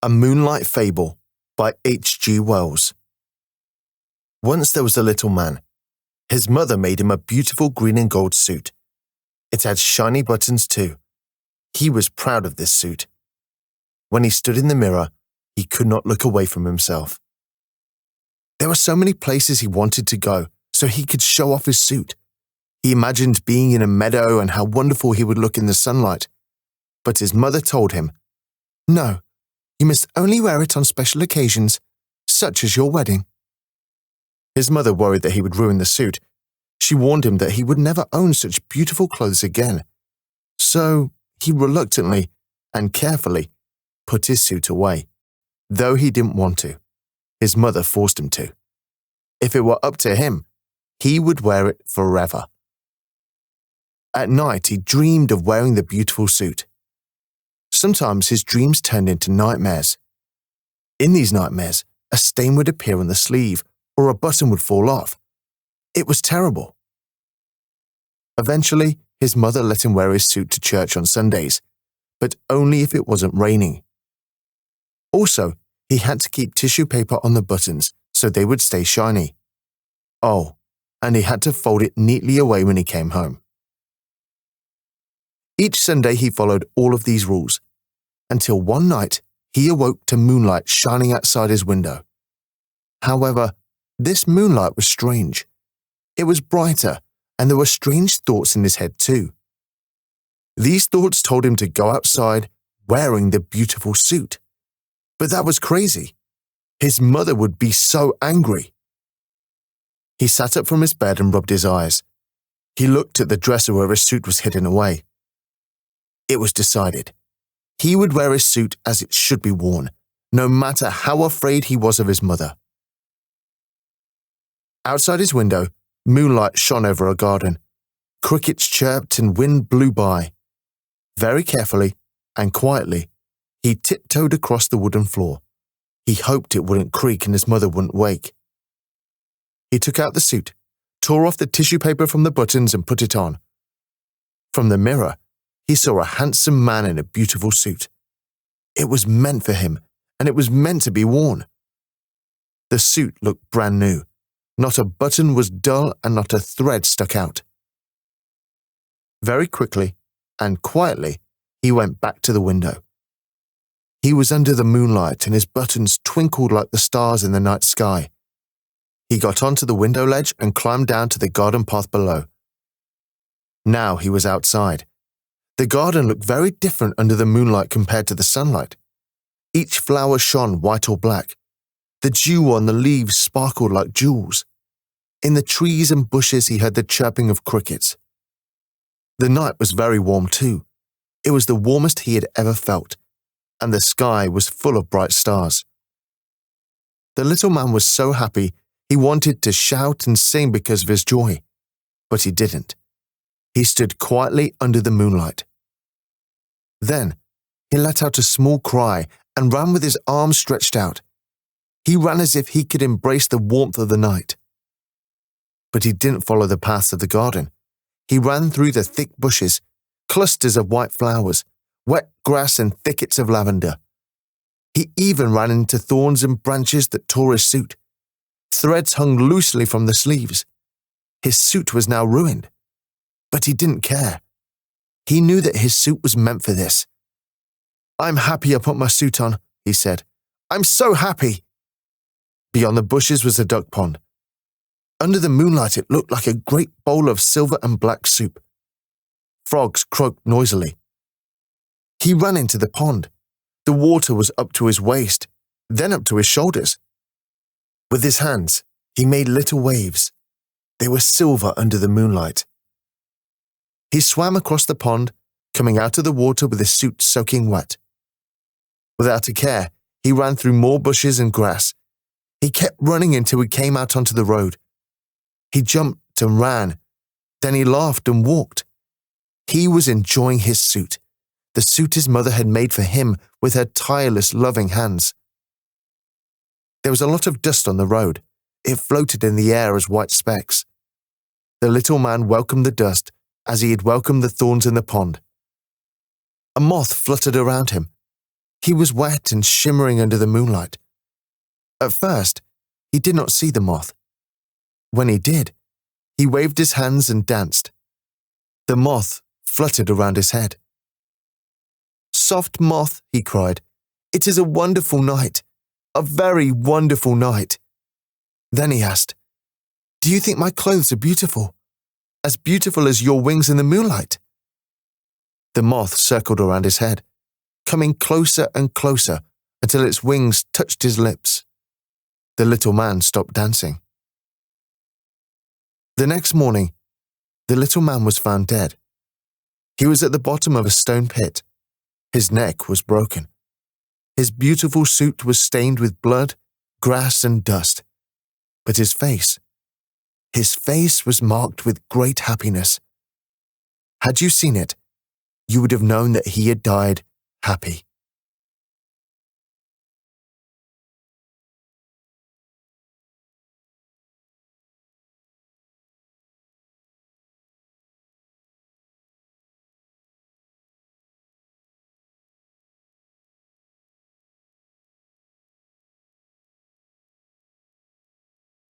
A Moonlight Fable by H.G. Wells. Once there was a little man. His mother made him a beautiful green and gold suit. It had shiny buttons too. He was proud of this suit. When he stood in the mirror, he could not look away from himself. There were so many places he wanted to go so he could show off his suit. He imagined being in a meadow and how wonderful he would look in the sunlight. But his mother told him, "No. You must only wear it on special occasions, such as your wedding." His mother worried that he would ruin the suit. She warned him that he would never own such beautiful clothes again. So he reluctantly and carefully put his suit away, though he didn't want to. His mother forced him to. If it were up to him, he would wear it forever. At night, he dreamed of wearing the beautiful suit. Sometimes his dreams turned into nightmares. In these nightmares, a stain would appear on the sleeve or a button would fall off. It was terrible. Eventually, his mother let him wear his suit to church on Sundays, but only if it wasn't raining. Also, he had to keep tissue paper on the buttons so they would stay shiny. Oh, and he had to fold it neatly away when he came home. Each Sunday he followed all of these rules, until one night he awoke to moonlight shining outside his window. However, this moonlight was strange. It was brighter, and there were strange thoughts in his head too. These thoughts told him to go outside wearing the beautiful suit. But that was crazy. His mother would be so angry. He sat up from his bed and rubbed his eyes. He looked at the dresser where his suit was hidden away. It was decided. He would wear his suit as it should be worn, no matter how afraid he was of his mother. Outside his window, moonlight shone over a garden. Crickets chirped and wind blew by. Very carefully and quietly, he tiptoed across the wooden floor. He hoped it wouldn't creak and his mother wouldn't wake. He took out the suit, tore off the tissue paper from the buttons and put it on. From the mirror, he saw a handsome man in a beautiful suit. It was meant for him, and it was meant to be worn. The suit looked brand new. Not a button was dull and not a thread stuck out. Very quickly and quietly, he went back to the window. He was under the moonlight and his buttons twinkled like the stars in the night sky. He got onto the window ledge and climbed down to the garden path below. Now he was outside. The garden looked very different under the moonlight compared to the sunlight. Each flower shone white or black. The dew on the leaves sparkled like jewels. In the trees and bushes he heard the chirping of crickets. The night was very warm too. It was the warmest he had ever felt, and the sky was full of bright stars. The little man was so happy he wanted to shout and sing because of his joy, but he didn't. He stood quietly under the moonlight. Then, he let out a small cry and ran with his arms stretched out. He ran as if he could embrace the warmth of the night. But he didn't follow the paths of the garden. He ran through the thick bushes, clusters of white flowers, wet grass and thickets of lavender. He even ran into thorns and branches that tore his suit. Threads hung loosely from the sleeves. His suit was now ruined. But he didn't care. He knew that his suit was meant for this. "I'm happy I put my suit on," he said. "I'm so happy." Beyond the bushes was a duck pond. Under the moonlight it looked like a great bowl of silver and black soup. Frogs croaked noisily. He ran into the pond. The water was up to his waist, then up to his shoulders. With his hands, he made little waves. They were silver under the moonlight. He swam across the pond, coming out of the water with his suit soaking wet. Without a care, he ran through more bushes and grass. He kept running until he came out onto the road. He jumped and ran. Then he laughed and walked. He was enjoying his suit, the suit his mother had made for him with her tireless, loving hands. There was a lot of dust on the road. It floated in the air as white specks. The little man welcomed the dust as he had welcomed the thorns in the pond. A moth fluttered around him. He was wet and shimmering under the moonlight. At first, he did not see the moth. When he did, he waved his hands and danced. The moth fluttered around his head. "Soft moth," he cried, "it is a wonderful night, a very wonderful night." Then he asked, "Do you think my clothes are beautiful? As beautiful as your wings in the moonlight?" The moth circled around his head, coming closer and closer until its wings touched his lips. The little man stopped dancing. The next morning, the little man was found dead. He was at the bottom of a stone pit. His neck was broken. His beautiful suit was stained with blood, grass, and dust. But his face was marked with great happiness. Had you seen it, you would have known that he had died happy.